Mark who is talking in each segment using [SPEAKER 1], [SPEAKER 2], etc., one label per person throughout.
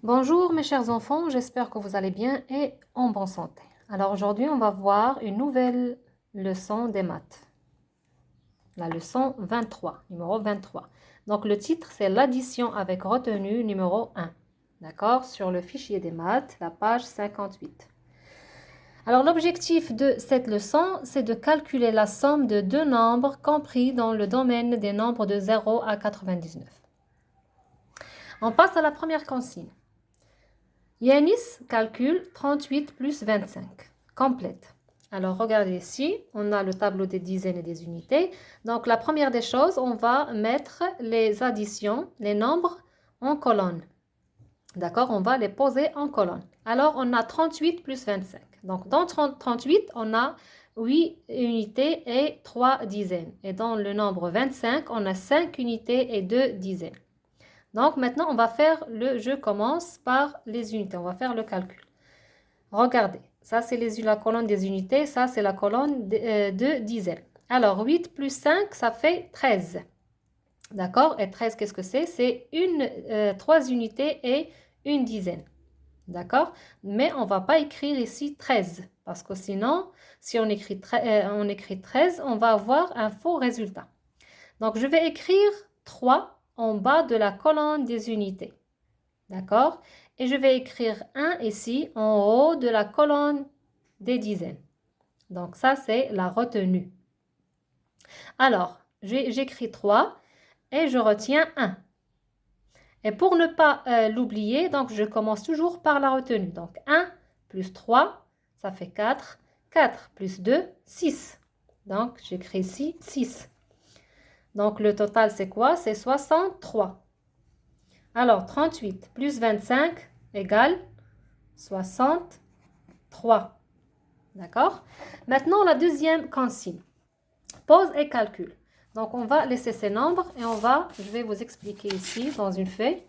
[SPEAKER 1] Bonjour mes chers enfants, j'espère que vous allez bien et en bonne santé. Alors aujourd'hui, on va voir une nouvelle leçon des maths. La leçon 23, numéro 23. Donc le titre, c'est l'addition avec retenue numéro 1. D'accord? Sur le fichier des maths, la page 58. Alors l'objectif de cette leçon, c'est de calculer la somme de deux nombres compris dans le domaine des nombres de 0 à 99. On passe à la première consigne. Yanis calcule 38 plus 25. Complète. Alors, regardez ici, on a le tableau des dizaines et des unités. Donc, la première des choses, on va mettre les additions, les nombres en colonne. D'accord? On va les poser en colonne. Alors, on a 38 plus 25. Donc, dans 38, on a 8 unités et 3 dizaines. Et dans le nombre 25, on a 5 unités et 2 dizaines. Donc maintenant, on va faire je commence par les unités. On va faire le calcul. Regardez, ça c'est la colonne des unités, ça c'est la colonne de dizaines. Alors 8 plus 5, ça fait 13. D'accord? Et 13, qu'est-ce que c'est? C'est 3 unités et une dizaine. D'accord? Mais on ne va pas écrire ici 13. Parce que sinon, si on écrit 13, on va avoir un faux résultat. Donc je vais écrire 3 en bas de la colonne des unités. D'accord? Et je vais écrire 1 ici en haut de la colonne des dizaines. Donc ça, c'est la retenue. Alors, j'écris 3 et je retiens 1. Et pour ne pas l'oublier, donc je commence toujours par la retenue. Donc 1 plus 3, ça fait 4. 4 plus 2, 6. Donc j'écris ici 6. Donc le total, c'est quoi? C'est 63. Alors, 38 plus 25 égale 63. D'accord? Maintenant, la deuxième consigne. Pose et calcul. Donc, on va laisser ces nombres et je vais vous expliquer ici dans une feuille.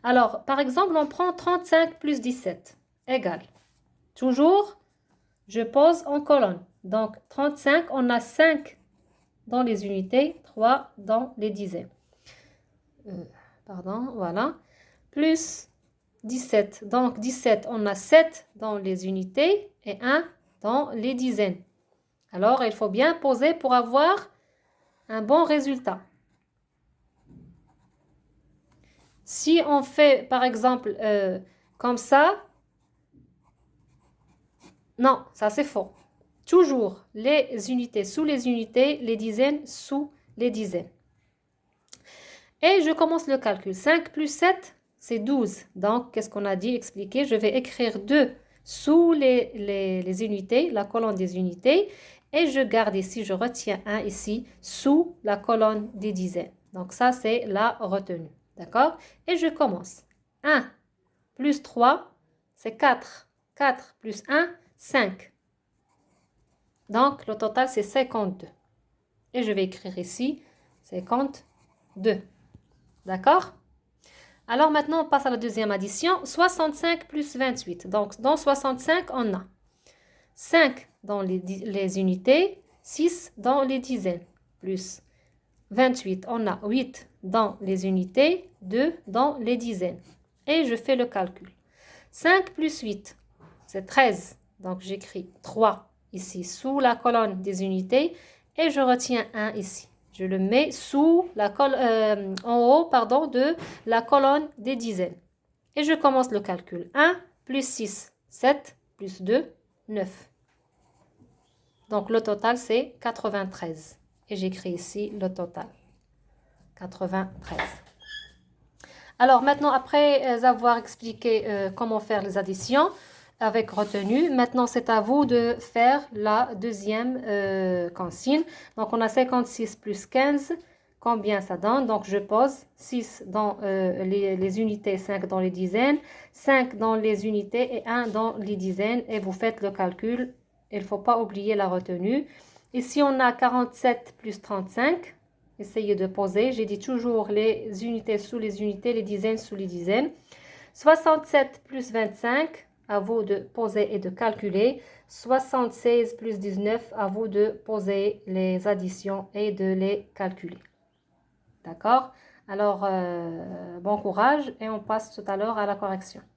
[SPEAKER 1] Alors, par exemple, on prend 35 plus 17 égale. Toujours, je pose en colonne. Donc, 35, on a 5 dans les unités, 3 dans les dizaines. Voilà. Plus 17. Donc 17, on a 7 dans les unités et 1 dans les dizaines. Alors, il faut bien poser pour avoir un bon résultat. Si on fait, par exemple, comme ça, non, ça c'est faux. Toujours les unités sous les unités, les dizaines sous les dizaines. Et je commence le calcul. 5 plus 7, c'est 12. Donc, qu'est-ce qu'on a dit? Expliquer. Je vais écrire 2 sous les unités, la colonne des unités. Et je garde ici, je retiens 1 ici, sous la colonne des dizaines. Donc, ça, c'est la retenue. D'accord? Et je commence. 1 plus 3, c'est 4. 4 plus 1, 5. Donc, le total, c'est 52. Et je vais écrire ici 52. D'accord? Alors maintenant, on passe à la deuxième addition. 65 plus 28. Donc, dans 65, on a 5 dans les unités, 6 dans les dizaines. Plus 28, on a 8 dans les unités, 2 dans les dizaines. Et je fais le calcul. 5 plus 8, c'est 13. Donc, j'écris 3 ici sous la colonne des unités et je retiens 1 ici. Je le mets sous en haut de la colonne des dizaines. Et je commence le calcul. 1 plus 6, 7 plus 2, 9. Donc le total, c'est 93. Et j'écris ici le total. 93. Alors maintenant, après avoir expliqué comment faire les additions avec retenue, maintenant c'est à vous de faire la deuxième consigne. Donc on a 56 plus 15, combien ça donne? Donc je pose 6 dans les unités, 5 dans les dizaines, 5 dans les unités et 1 dans les dizaines et vous faites le calcul. Il ne faut pas oublier la retenue. Ici on a 47 plus 35. Essayez de poser. J'ai dit toujours les unités sous les unités, les dizaines sous les dizaines. 67 plus 25, à vous de poser et de calculer. 76 plus 19, à vous de poser les additions et de les calculer. D'accord? Alors, bon courage et on passe tout à l'heure à la correction.